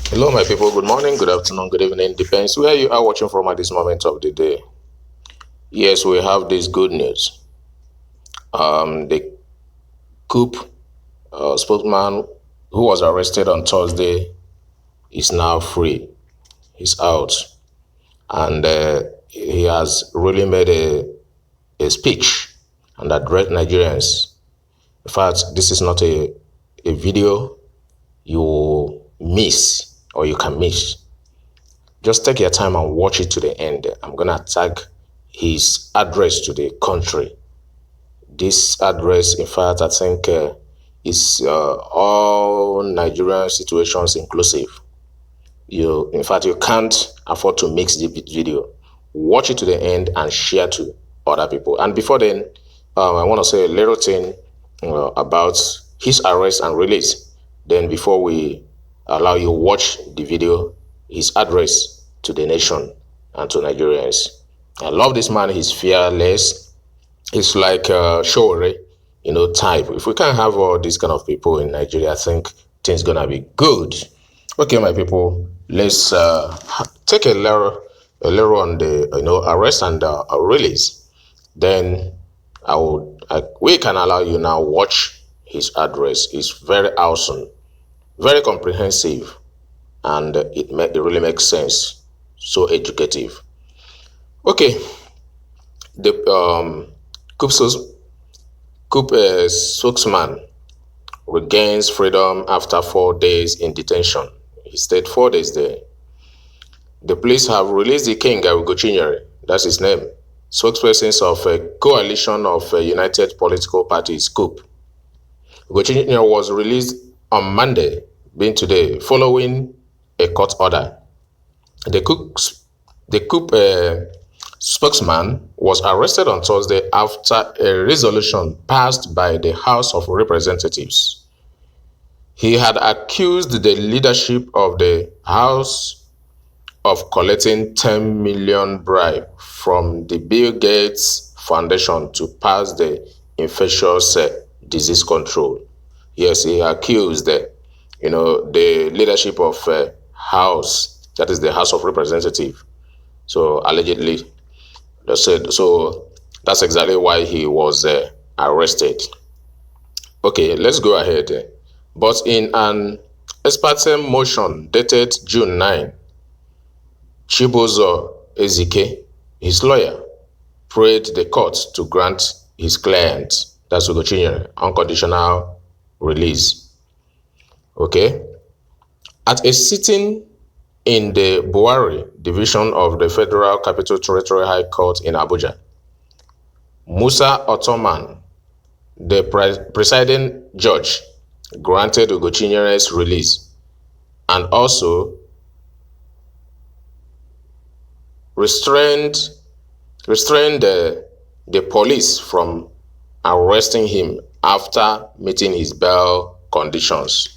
Hello, my people. Good morning, good afternoon, good evening. Depends where you are watching from at this moment of the day. Yes, we have this good news. The CUPP spokesman who was arrested on Thursday is now free. He's out. And he has really made a speech and addressed Nigerians. In fact, this is not a video you miss or you can miss. Just take your time and watch it to the end. I'm going to tag his address to the country. This address, in fact, I think is all Nigerian situations inclusive. In fact, you can't afford to mix the video. Watch it to the end and share to other people. And before then, I want to say a little thing about his arrest and release. Then before we allow you watch the video, his address to the nation and to Nigerians. I love this man. He's fearless. It's like Showore, type. If we can't have all these kind of people in Nigeria, I think things gonna be good. Okay, my people, let's take a little on the arrest and release. Then we can allow you now watch his address. It's very awesome, very comprehensive, and it really makes sense. So educative. Okay, the CUPP spokesman regains freedom after 4 days in detention. He stayed 4 days there. The police have released Ikenga Ugochinyere, that's his name, spokespersons of a coalition of united political parties, CUPP. Ugochinyere was released on Monday, being today, following a court order. The CUPP spokesman was arrested on Thursday after a resolution passed by the House of Representatives. He had accused the leadership of the House of collecting 10 million bribe from the Bill Gates Foundation to pass the infectious disease control. Yes, he accused the leadership of House, that is the House of Representatives. So allegedly, they said so. That's exactly why he was arrested. Okay, let's go ahead. But in an exparte motion dated June 9, Chibuzor Ezike, his lawyer, prayed the court to grant his client, that's Ugochinyere, unconditional release. Okay. At a sitting in the Bwari division of the Federal Capital Territory High Court in Abuja, Musa Ottoman, the presiding judge, granted Ugochinyere release and also restrained the police from arresting him after meeting his bail conditions,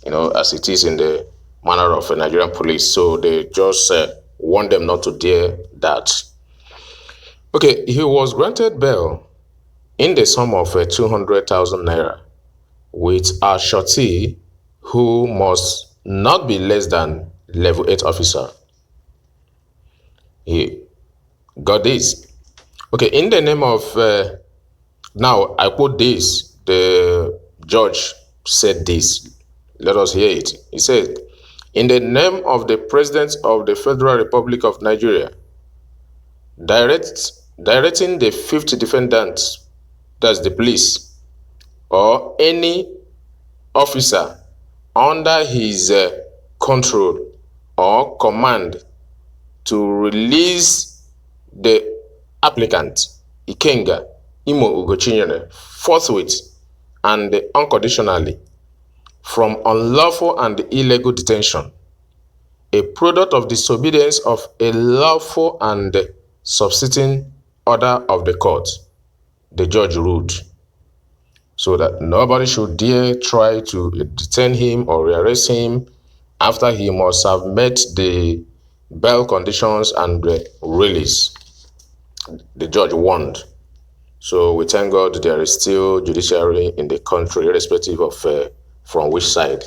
as it is in the manner of a Nigerian police. So they just want them not to dare that. Okay, he was granted bail in the sum of 200,000 naira with a surety who must not be less than level 8 officer. He got this. Okay, in the name of, now I quote this, the judge said this. Let us hear it. He said, in the name of the President of the Federal Republic of Nigeria, directing the fifth defendant, that's the police, or any officer under his control or command to release the applicant, Ikenga Ugochinyere, forthwith and unconditionally from unlawful and illegal detention, a product of disobedience of a lawful and subsisting order of the court, the judge ruled, so that nobody should dare try to detain him or rearrest him after he must have met the bail conditions and release. The judge warned. So we thank God there is still judiciary in the country, irrespective of from which side.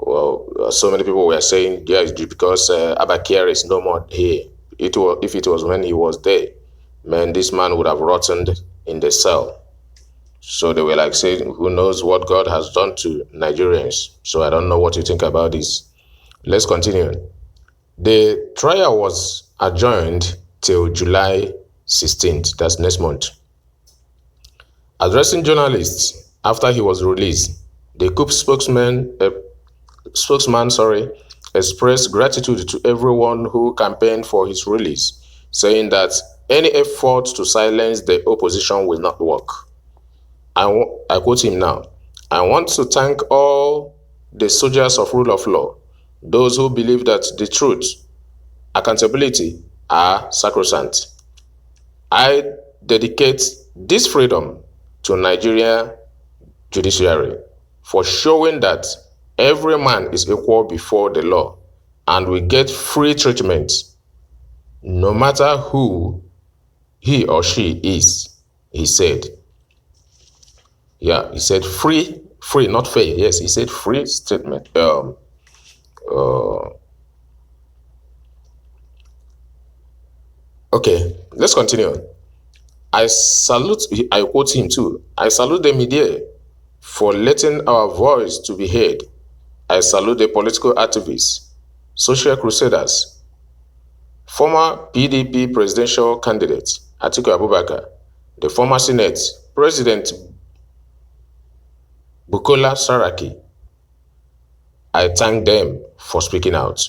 Well, so many people were saying, yes, because Abakir is no more here. If it was when he was there, man, this man would have rotted in the cell. So they were like saying, who knows what God has done to Nigerians? So I don't know what you think about this. Let's continue. The trial was adjourned till July 16th, that's next month. Addressing journalists after he was released, the CUPP spokesman expressed gratitude to everyone who campaigned for his release, saying that any effort to silence the opposition will not work. I quote him now. I want to thank all the soldiers of rule of law, those who believe that the truth, accountability are sacrosanct. I dedicate this freedom to Nigeria judiciary for showing that every man is equal before the law and will get free treatment no matter who he or she is, he said. Yeah, he said free, not fair. Yes, he said free statement. Okay, let's continue. I quote him too. I salute the media for letting our voice to be heard. I salute the political activists, social crusaders, former PDP presidential candidate Atiku Abubakar, the former Senate President Bukola Saraki. I thank them for speaking out.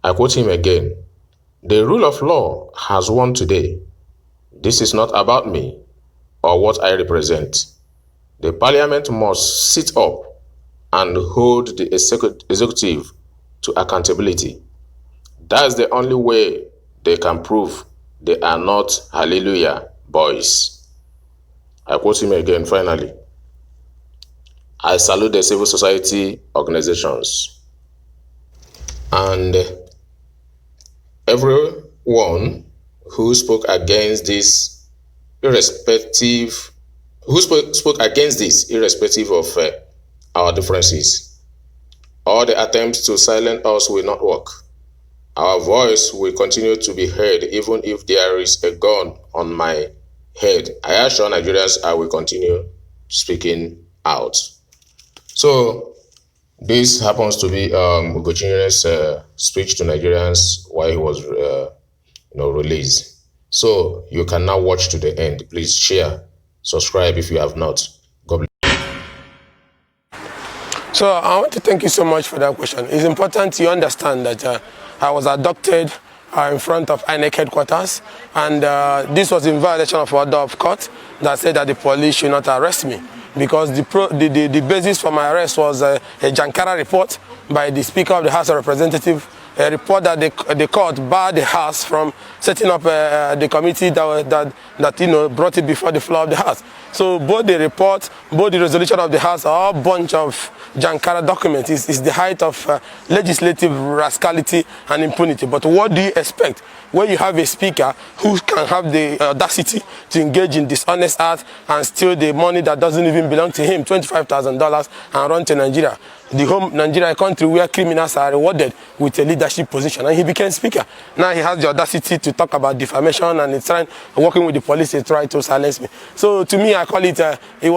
I quote him again. The rule of law has won today. This is not about me or what I represent. The parliament must sit up and hold the executive to accountability. That's the only way they can prove they are not hallelujah boys. I quote him again finally. I salute the civil society organizations and everyone who spoke against this, irrespective of our differences. All the attempts to silence us will not work. Our voice will continue to be heard even if there is a gun on my head. I assure Nigerians I will continue speaking out. So this happens to be Ugochinyere's speech to Nigerians while he was released. So you can now watch to the end. Please share, subscribe if you have not. God bless. So I want to thank you so much for that question. It's important you understand that I was abducted in front of INEC headquarters, and this was in violation of order of court that said that the police should not arrest me, because the basis for my arrest was a Jankara report by the Speaker of the House of Representatives, a report that the court barred the House from setting up the committee that brought it before the floor of the House. So both the report, both the resolution of the House are a bunch of Jankara documents. It's the height of legislative rascality and impunity. But what do you expect when you have a speaker who can have the audacity to engage in dishonest acts and steal the money that doesn't even belong to him, $25,000, and run to Nigeria, the home Nigeria, country where criminals are rewarded with a leadership position, and he became speaker. Now he has the audacity to talk about defamation and he's working with the police to try to silence me. So to me, I call it it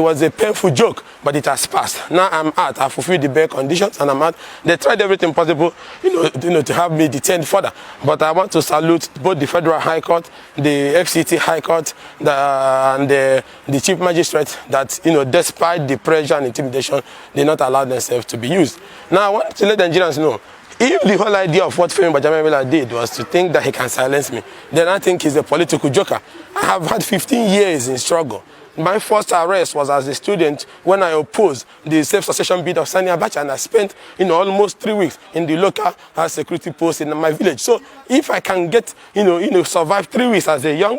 was a painful joke, but it has passed. Now I'm out. I fulfilled the bail conditions and I'm out. They tried everything possible, to have me detained further. But I want to salute both the Federal High Court, the FCT High Court, and the Chief Magistrate that, despite the pressure and intimidation, they not allow themselves to be used. Now I want to let the Nigerians know, if the whole idea of what Femi Bajamamila did was to think that he can silence me, then I think he's a political joker. I have had 15 years in struggle. My first arrest was as a student when I opposed the self-succession bid of Sani Abacha, and I spent almost 3 weeks in the local security post in my village. So if I can get survive 3 weeks as a young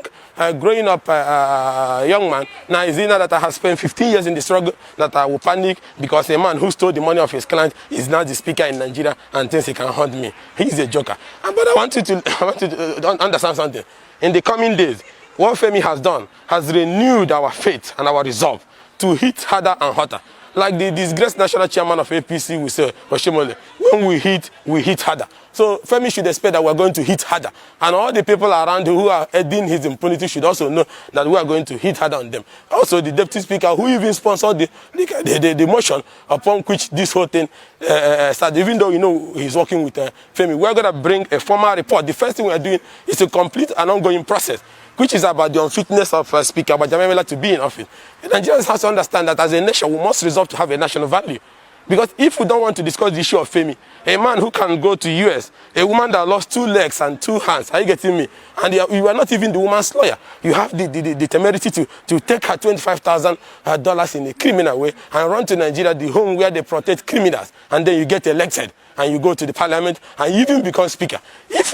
growing up young man, now is it now that I have spent 15 years in the struggle that I will panic because a man who stole the money of his client is now the speaker in Nigeria and thinks he can hunt me? He's a joker. But I want you to understand something. In the coming days, what Femi has done has renewed our faith and our resolve to hit harder and harder. Like the disgraced national chairman of APC, we say, Oshimole, when we hit harder. So Femi should expect that we're going to hit harder. And all the people around who are aiding his impunity should also know that we are going to hit harder on them. Also, the deputy speaker, who even sponsored the motion upon which this whole thing started, even though, you know, he's working with Femi, we're going to bring a formal report. The first thing we're doing is to complete an ongoing process, which is about the unfitness of Speaker Bajamemela to be in office. And Nigerians have to understand that as a nation, we must resolve to have a national value. Because if we don't want to discuss the issue of Femi, a man who can go to US, a woman that lost 2 legs and 2 hands, are you getting me? And you are not even the woman's lawyer. You have the temerity to take her $25,000 in a criminal way and run to Nigeria, the home where they protect criminals, and then you get elected and you go to the parliament and you even become speaker. If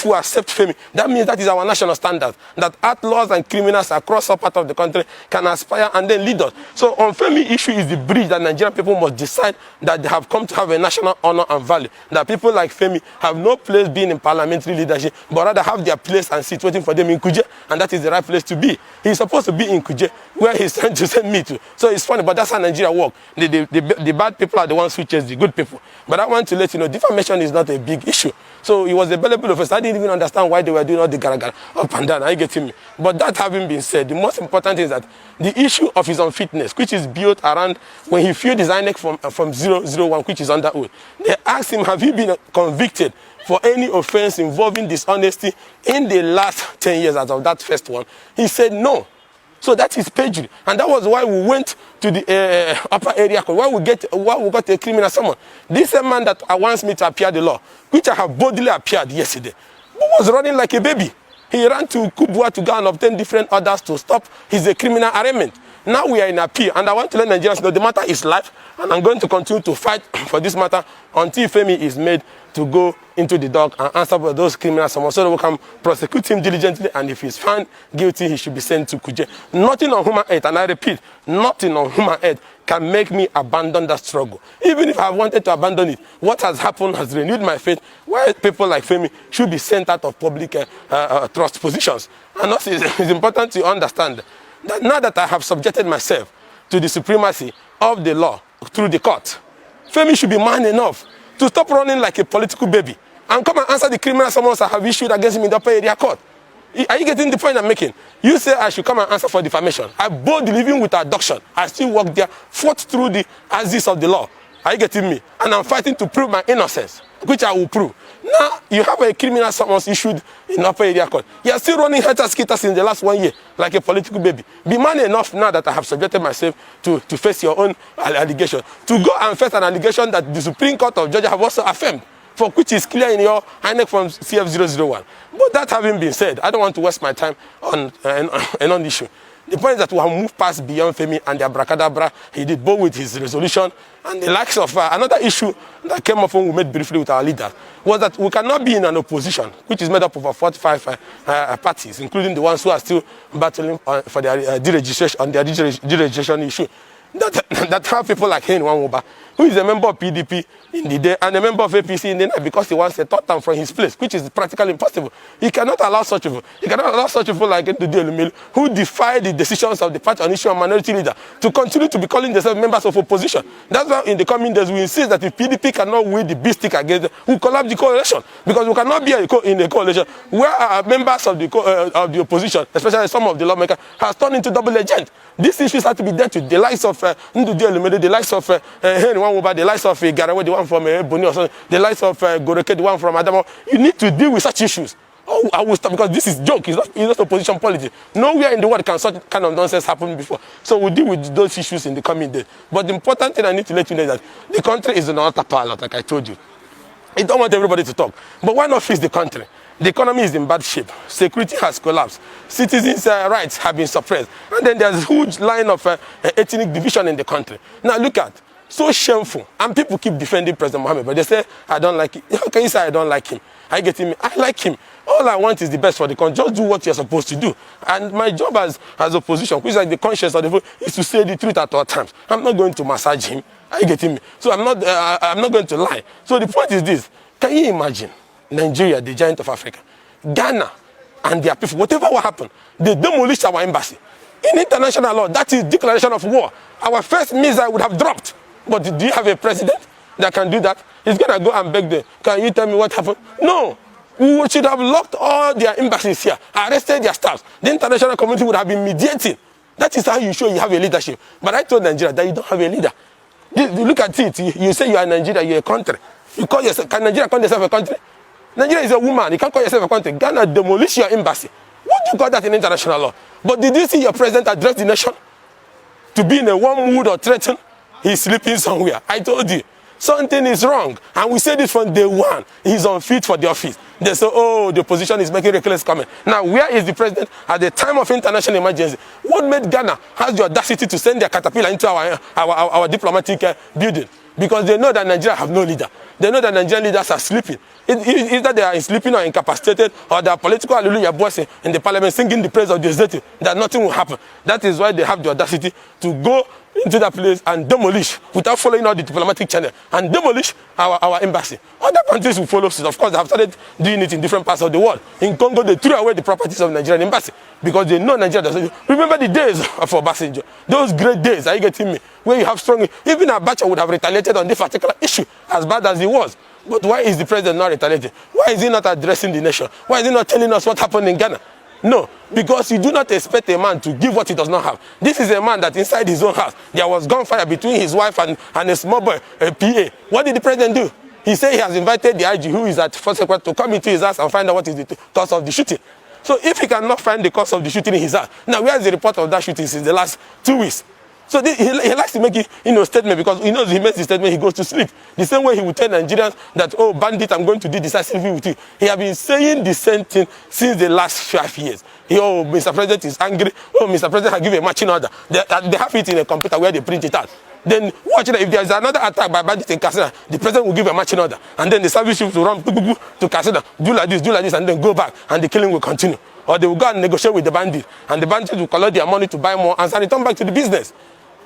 we accept Femi, that means that is our national standard, that outlaws and criminals across all parts of the country can aspire and then lead us. So on Femi issue is the bridge that Nigerian people must decide that they have come to have a national honor and value. That people like Femi have no place being in parliamentary leadership, but rather have their place and seat waiting for them in Kuje, and that is the right place to be. He's supposed to be in Kuje, where he's trying to send me to. So it's funny, but that's how Nigeria works. The bad people are the ones who chase the good people. But I want to let you know, defamation is not a big issue. So it was a valuable offense. I didn't even understand why they were doing all the garagara up and down. Are you getting me? But that having been said, the most important thing is that the issue of his unfitness, which is built around when he failed his INEC from 001, which is under oath. They asked him, have you been convicted for any offense involving dishonesty in the last 10 years as of that first one? He said no. So that is perjury. And that was why we went to the upper area court, why we got a criminal summon. This man that wants me to appear the law, which I have boldly appeared yesterday, was running like a baby. He ran to Kubwa to go and obtain different orders to stop his criminal arraignment. Now we are in appeal, and I want to let Nigerians know the matter is live, and I'm going to continue to fight for this matter until Femi is made to go into the dock and answer for those criminals so that we can prosecute him diligently, and if he's found guilty, he should be sent to Kuje. Nothing on human earth, and I repeat, nothing on human earth can make me abandon that struggle. Even if I wanted to abandon it, what has happened has renewed my faith, why people like Femi should be sent out of public trust positions. And also it's important to understand that now that I have subjected myself to the supremacy of the law through the court, Femi should be man enough to stop running like a political baby and come and answer the criminal summons I have issued against him in the upper area court. Are you getting the point I'm making? You say I should come and answer for defamation. I boldly, even with abduction, I still work there, fought through the axis of the law. Are you getting me? And I'm fighting to prove my innocence, which I will prove. Now, you have a criminal summons issued in upper area court. You are still running haters in the last 1 year, like a political baby. Be man enough now that I have subjected myself to face your own allegation, to go and face an allegation that the Supreme Court of Georgia have also affirmed, for which is clear in your INEC from CF001. But that having been said, I don't want to waste my time on a non-issue. The point is that we have moved past beyond Femi and the abracadabra he did, both with his resolution and the likes of another issue that came up when we met briefly with our leaders, was that we cannot be in an opposition, which is made up of 45 parties, including the ones who are still battling for their deregistration, on their deregistration issue. That have people like Hen Wanwoba, who is a member of PDP in the day and a member of APC in the night, because he wants a third term from his place, which is practically impossible. He cannot allow such people. He cannot allow such people like Ndudi who defy the decisions of the party on issue of minority leader, to continue to be calling themselves members of opposition. That's why in the coming days we insist that if PDP cannot win the big stick against them, we collapse the coalition, because we cannot be in a coalition where our members of the opposition, especially some of the lawmakers, has turned into double agent. These issues have to be dealt with. The likes of Ndudi, the likes of Hen Wanwoba, the likes of Garawe, the one from Boni, or something, the likes of Goreke, the one from Adamo. You need to deal with such issues. Oh, I will stop, because this is joke. It's not opposition politics. Nowhere in the world can such kind of nonsense happen before. So we'll deal with those issues in the coming days. But the important thing I need to let you know is that the country is in an autopilot, like I told you. I don't want everybody to talk. But why not fix the country? The economy is in bad shape. Security has collapsed. Citizens' rights have been suppressed. And then there's a huge line of ethnic division in the country. Now look at, so shameful. And people keep defending President Mohammed, but they say, I don't like him. How can you say I don't like him? Are you getting me? I like him. All I want is the best for the country. Just do what you're supposed to do. And my job as opposition, which is like the conscience of the vote, is to say the truth at all times. I'm not going to massage him. Are you getting me? So I'm not going to lie. So the point is this. Can you imagine Nigeria, the giant of Africa, Ghana, and their people, whatever will happen, they demolished our embassy. In international law, that is declaration of war. Our first missile would have dropped. But do you have a president that can do that? He's going to go and beg them. Can you tell me what happened? No. We should have locked all their embassies here, arrested their staffs. The international community would have been mediating. That is how you show you have a leadership. But I told Nigeria that you don't have a leader. You look at it, you say you are Nigeria, you're a country. You call yourself, can Nigeria call yourself a country? Nigeria is a woman, you can't call yourself a country. Ghana demolish your embassy. What do you call that in international law? But did you see your president address the nation? To be in a warm mood or threatened? He's sleeping somewhere. I told you. Something is wrong. And we said this from day one. He's unfit for the office. They say, oh, the opposition is making reckless comment. Now, where is the president at the time of international emergency? What made Ghana have the audacity to send their caterpillar into our diplomatic building? Because they know that Nigeria have no leader. They know that Nigerian leaders are sleeping. Either they are sleeping or incapacitated, or they are political hallelujah boys in the parliament singing the praise of the executive, that nothing will happen. That is why they have the audacity to go into that place and demolish, without following all the diplomatic channel, and demolish our embassy. Other countries will follow suit. Of course, they have started doing it in different parts of the world. In Congo, they threw away the properties of Nigerian embassy because they know Nigeria doesn't. Remember the days of Obasanjo, those great days, are you getting me? Where you have strong, even Abacha would have retaliated on this particular issue, as bad as it was. But why is the president not retaliating? Why is he not addressing the nation? Why is he not telling us what happened in Ghana? No, because you do not expect a man to give what he does not have. This is a man that inside his own house, there was gunfire between his wife and a small boy, a PA. What did the president do? He said he has invited the IG, who is at First Secretary, to come into his house and find out what is the cause of the shooting. So if he cannot find the cause of the shooting in his house, now where is the report of that shooting since the last 2 weeks? So he likes to make a statement because he knows he makes the statement, he goes to sleep. The same way he would tell Nigerians that, oh, bandit, I'm going to do decisively with you. He has been saying the same thing since the last 5 years. Oh, Mr. President is angry. Oh, Mr. President has given a marching order. They have it in a computer where they print it out. Then watch it. If there is another attack by bandits in Katsina, the president will give a marching order. And then the service ships will run to Katsina, do like this, and then go back. And the killing will continue. Or they will go and negotiate with the bandit. And the bandits will collect their money to buy more and return back to the business.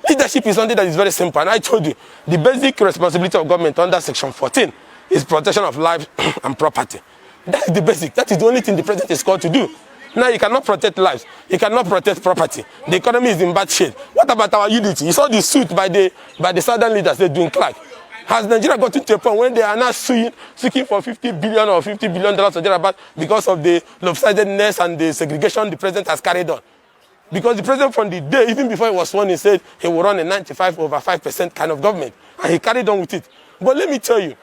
Leadership is something that is very simple. And I told you, the basic responsibility of government under Section 14 is protection of life and property. That is the basic. That is the only thing the president is called to do. Now, you cannot protect lives. You cannot protect property. The economy is in bad shape. What about our unity? You saw the suit by the southern leaders they're doing Clark. Has Nigeria gotten to a point when they are now seeking for $50 billion or $50 billion or thereabout because of the lopsidedness and the segregation the president has carried on? Because the president from the day, even before he was sworn, he said he would run a 95/5% kind of government. And he carried on with it. But let me tell you,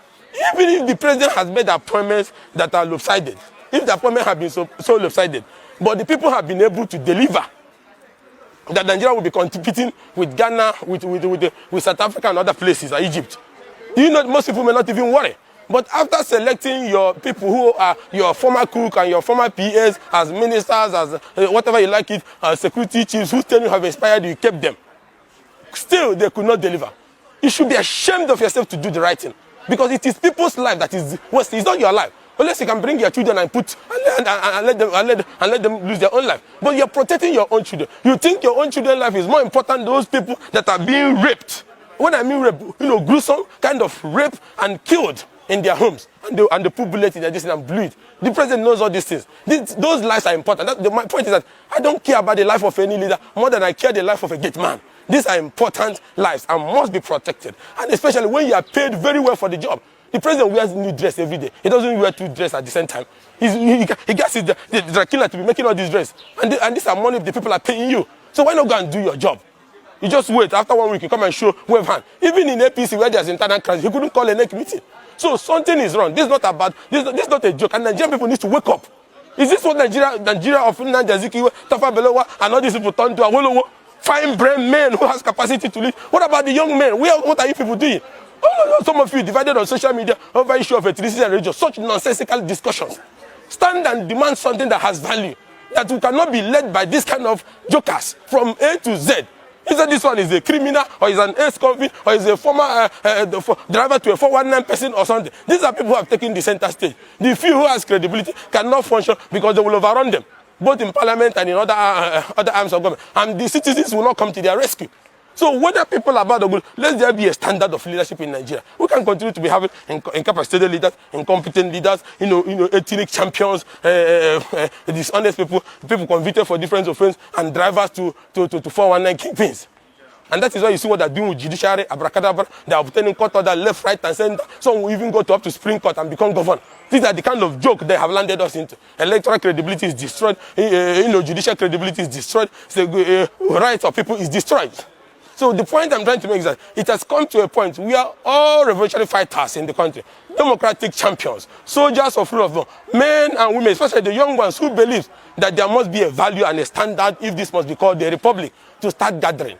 even if the president has made appointments that are lopsided, if the appointments have been so lopsided, but the people have been able to deliver, that Nigeria will be competing with Ghana, with South Africa and other places, like Egypt. You know, most people may not even worry. But after selecting your people who are your former cook and your former PAs as ministers, as whatever you like it, security chiefs, whose tenure have expired, you kept them. Still, they could not deliver. You should be ashamed of yourself to do the right thing. Because it is people's life that is worst. It's not your life. Unless you can bring your children and let them lose their own life. But you're protecting your own children. You think your own children's life is more important than those people that are being raped. When I mean rape, gruesome kind of rape and killed in their homes, and they put bullets in their distance and bleed. The president knows all these things. Those lives are important. My point is that I don't care about the life of any leader more than I care the life of a gate man. These are important lives and must be protected. And especially when you are paid very well for the job. The president wears new dress every day. He doesn't wear two dresses at the same time. He gets the killer to be making all these dresses. And these are money the people are paying you. So why not go and do your job? You just wait. After 1 week, you come and show wave hand. Even in APC, where there's internal crisis, he couldn't call a next meeting. So something is wrong. This is not about. This is not a joke. And Nigerian people need to wake up. Is this what Nigeria of Ikenga Ugochinyere, Tafa Belewa, and all these people turn to Awolowo? Fine brain men who has capacity to lead. What about the young men? What are you people doing? Oh, no, some of you divided on social media over issue of ethnicity and religion. Such nonsensical discussions. Stand and demand something that has value. That we cannot be led by this kind of jokers from A to Z. Either this one is a criminal, or is an ex-convict, or is a former driver to a 419 person or something. These are people who have taken the center stage. The few who has credibility cannot function because they will overrun them, both in parliament and in other arms of government. And the citizens will not come to their rescue. So whether people are about or good, let there be a standard of leadership in Nigeria. We can continue to be having incapacitated leaders, incompetent leaders, ethnic champions, dishonest people convicted for different offenses, and drivers to 419 kingpins. And that is why you see what they're doing with judiciary, abracadabra. They are obtaining court order left, right, and center. Some will even go up to Supreme Court and become governor. These are the kind of joke they have landed us into. Electoral credibility is destroyed. Judicial credibility is destroyed. The rights of people is destroyed. So the point I'm trying to make is that it has come to a point where all revolutionary fighters in the country, democratic champions, soldiers of rule of law, men and women, especially the young ones who believe that there must be a value and a standard if this must be called the republic, to start gathering.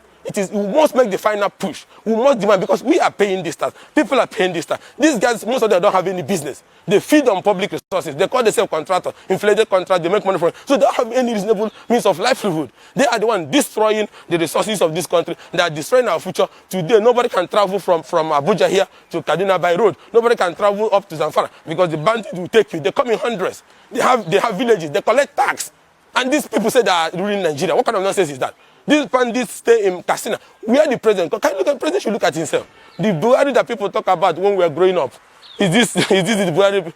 We must make the final push. We must demand, because we are paying this tax. People are paying this tax. These guys, most of them don't have any business. They feed on public resources. They call themselves contractors, inflated contracts. They make money from it. So they don't have any reasonable means of livelihood. They are the ones destroying the resources of this country. They are destroying our future. Today, nobody can travel from Abuja here to Kaduna by road. Nobody can travel up to Zamfara because the bandits will take you. They come in hundreds. They have villages. They collect tax. And these people say they are ruling Nigeria. What kind of nonsense is that? These bandits stay in Katsina. Where the president? Can you look at the president? Should look at himself. The Bwari that people talk about when we were growing up, is this the Bwari?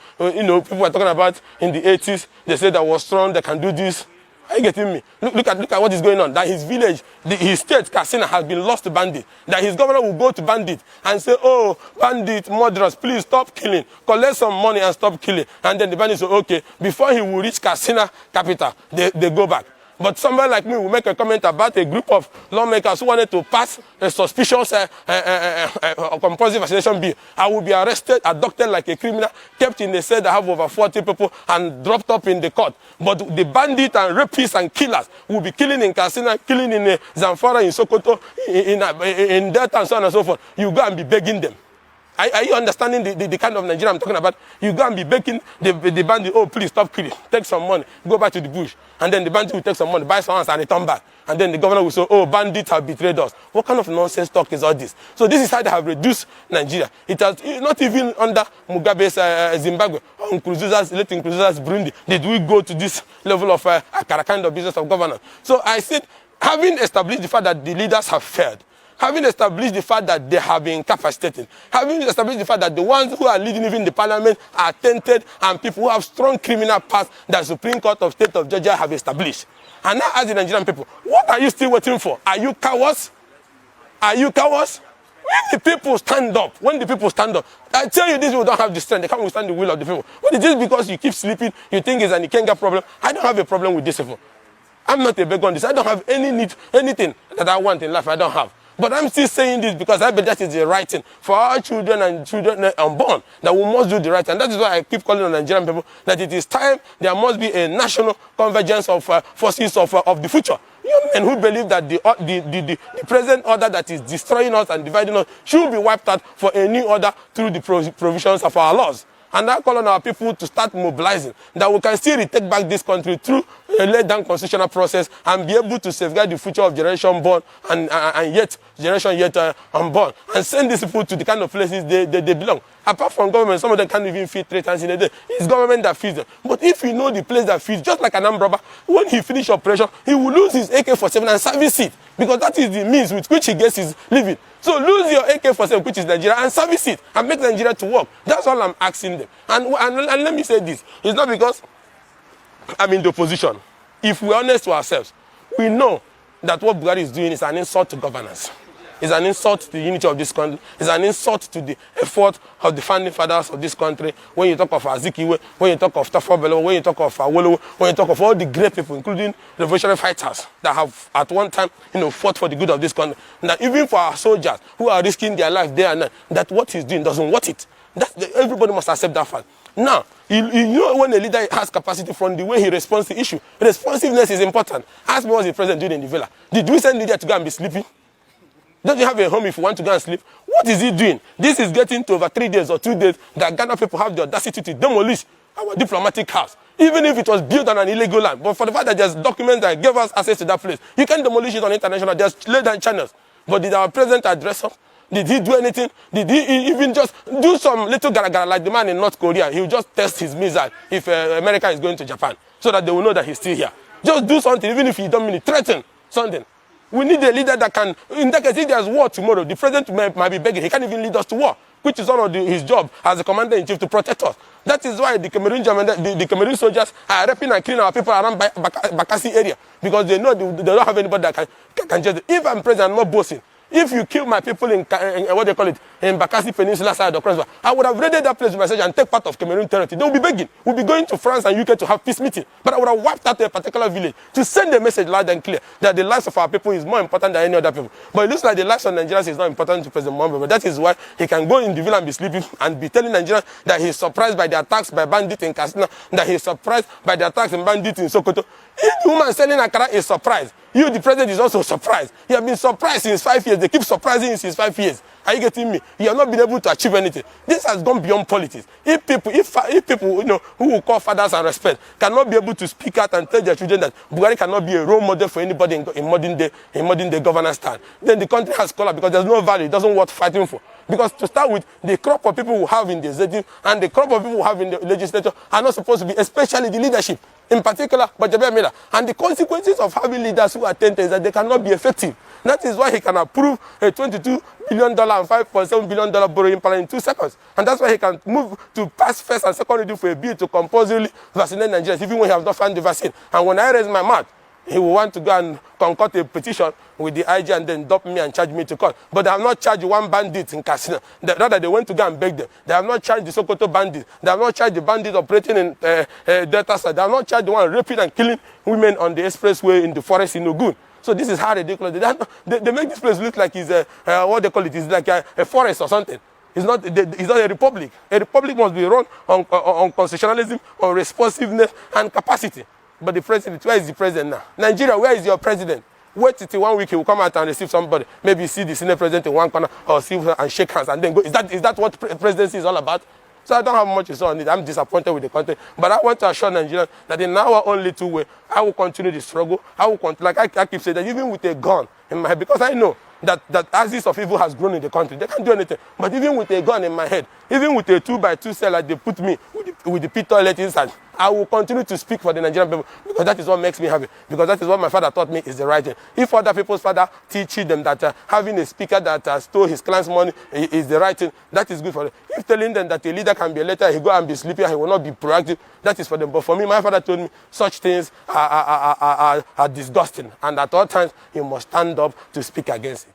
People were talking about in the 80s. They said that was strong. They can do this. Are you getting me? Look at what is going on. That his village, his state, Katsina, has been lost to bandit. That his governor will go to bandit and say, "Oh, bandit, murderers, please stop killing. Collect some money and stop killing." And then the bandit say, "Okay." Before he will reach Katsina capital, they go back. But somebody like me will make a comment about a group of lawmakers who wanted to pass a suspicious compulsive vaccination bill. I will be arrested, abducted like a criminal, kept in a cell that have over 40 people, and dropped up in the court. But the bandits and rapists and killers will be killing in Katsina, killing in Zamfara, in Sokoto, in Delta, and so on and so forth. You go and be begging them. Are you understanding the kind of Nigeria I'm talking about? You go and be begging the bandit, "Oh, please stop killing. Take some money. Go back to the bush." And then the bandit will take some money, buy some house, and return back. And then the governor will say, "Oh, bandits have betrayed us." What kind of nonsense talk is all this? So this is how they have reduced Nigeria. It has not even under Mugabe's Zimbabwe, or late Nkurunziza's Burundi, did we go to this level of a kind of business of governance. So I said, having established the fact that the leaders have failed, having established the fact that they have been incapacitated, having established the fact that the ones who are leading even the parliament are tainted, and people who have strong criminal past that Supreme Court of State of Georgia have established. And now ask the Nigerian people, what are you still waiting for? Are you cowards? Are you cowards? When the people stand up, I tell you, these people don't have the strength. They can't withstand the will of the people. But it's just because you keep sleeping, you think it's an Ikenga problem. I don't have a problem with this people. I'm not a beggar on this. I don't have anything that I want in life. I don't have. But I'm still saying this because I believe that is the right thing for our children and children unborn, that we must do the right thing. And that is why I keep calling on Nigerian people that it is time there must be a national convergence of forces of the future. Young men who believe that the present order that is destroying us and dividing us should be wiped out for a new order through the provisions of our laws. And I call on our people to start mobilizing, that we can still retake back this country through a laid down constitutional process and be able to safeguard the future of generation born and generation yet unborn, and send these people to the kind of places they belong. Apart from government, some of them can't even feed 3 times in a day. It's government that feeds them. But if you know the place that feeds, just like an armed robber, when he finishes operation, he will lose his AK-47 and service it, because that is the means with which he gets his living. So lose your AK-47, which is Nigeria, and service it, and make Nigeria to work. That's all I'm asking them. And let me say this. It's not because I'm in the opposition. If we're honest to ourselves, we know that what Bwari is doing is an insult to governance. It's an insult to the unity of this country. It's an insult to the effort of the founding fathers of this country. When you talk of Ezike, when you talk of Tafobelo, when you talk of Awolowo, when you talk of all the great people, including revolutionary fighters that have at one time, fought for the good of this country. That even for our soldiers who are risking their life day and night, that what he's doing doesn't worth it. Everybody must accept that fact. Now, you know when a leader has capacity from the way he responds to issue, responsiveness is important. Ask me what the president doing in the villa. Did we send leader to go and be sleeping? Don't you have a home if you want to go and sleep? What is he doing? This is getting to over 3 days or 2 days that Ghana people have the audacity to demolish our diplomatic house, even if it was built on an illegal land. But for the fact that there's documents that give us access to that place, you can demolish it on international. There's laid down channels. But did our president address us? Did he do anything? Did he even just do some little gara-gara like the man in North Korea? He will just test his missile if America is going to Japan, so that they will know that he's still here. Just do something, even if you don't mean it. Threaten something. We need a leader that can, in that case, if there's war tomorrow, the president might be begging. He can't even lead us to war, which is one of his job as a commander-in-chief to protect us. That is why the Cameroon Cameroon soldiers are raping and killing our people around Bakassi area, because they know they don't have anybody that can judge it. If I'm president, I'm not boasting. If you kill my people in what they call it, in Bakassi Peninsula side of Crossbar, I would have raided that place with my soldiers and take part of Cameroon territory. They will be begging. We'll be going to France and UK to have peace meeting. But I would have wiped out a particular village to send a message loud and clear that the lives of our people is more important than any other people. But it looks like the lives of Nigerians is not important to President Muhammad. But that is why he can go in the villa and be sleeping and be telling Nigerians that he is surprised by the attacks by bandits in Katsina, that he is surprised by the attacks and bandits in Sokoto. If the woman selling Akara is surprised, you, the president, is also surprised. You have been surprised since 5 years. They keep surprising you since 5 years. Are you getting me? You have not been able to achieve anything. This has gone beyond politics. If people, who will call fathers and respect, cannot be able to speak out and tell their children that Bwari cannot be a role model for anybody in modern day governance style, then the country has collapsed because there's no value. It doesn't worth fighting for. Because to start with, the crop of people who have in the executive and the crop of people who have in the legislature are not supposed to be, especially the leadership, in particular, Bajaber Miller. And the consequences of having leaders who attend is that they cannot be effective. That is why he can approve a $22 billion and $5.7 billion borrowing plan in 2 seconds. And that's why he can move to pass first and second reading for a bill to compulsorily vaccinate Nigerians, even when he has not found the vaccine. And when I raise my mouth, he will want to go and concoct a petition with the IG and then dump me and charge me to court. But they have not charged one bandit in Katsina. Rather, they went to go and beg them. They have not charged the Sokoto bandit. They have not charged the bandit operating in Delta side. They have not charged the one raping and killing women on the expressway in the forest in Ogun. So this is how ridiculous. They make this place look like it's what they call it. It's like a forest or something. It's not a republic. A republic must be run on constitutionalism, on responsiveness and capacity. But the president, where is the president now? Nigeria, where is your president? Wait till 1 week, he will come out and receive somebody. Maybe see the senior president in one corner or see her and shake hands and then go. Is that what presidency is all about? So I don't have much to say on it. I'm disappointed with the country. But I want to assure Nigerians that in our only two way, I will continue the struggle. I will continue, like I keep saying, that even with a gun in my head, because I know that axis of evil has grown in the country. They can't do anything. But even with a gun in my head, even with a 2x2 cell like they put me with the pit toilet inside, I will continue to speak for the Nigerian people because that is what makes me happy. Because that is what my father taught me is the right thing. If other people's father teaching them that having a speaker that stole his client's money is the right thing, that is good for them. If telling them that a leader can be elected, he go and be sleepy and he will not be proactive, that is for them. But for me, my father told me such things are disgusting. And at all times, you must stand up to speak against it.